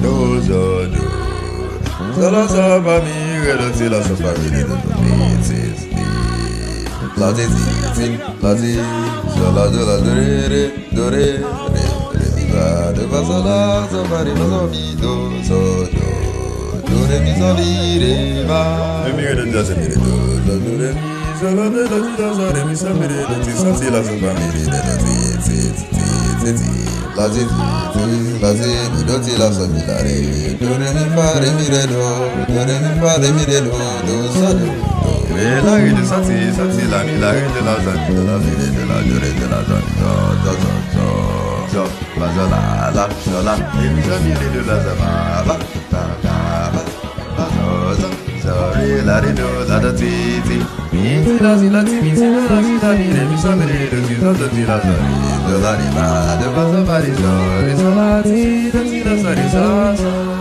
do so do. So la so fa mi re do si la so fa mi re do mi si la ti la ti so la do re mi fa do fa so fa re so mi do so do re mi so mi re fa mi re do so mi re do re mi so la do re mi so mi re do si la so fa mi re do si la ti mi do ti la so mi la re do re mi fa re mi re do so do re la re do sa ti la mi la re de la za mi de la do re de la za so la za la so la mi so mi re do la za ba so re la re do la do ti mi ti la ti mi si la mi re mi so mi re do si so ti la za mi do la re ma do fa so fa re so la ti la sa re so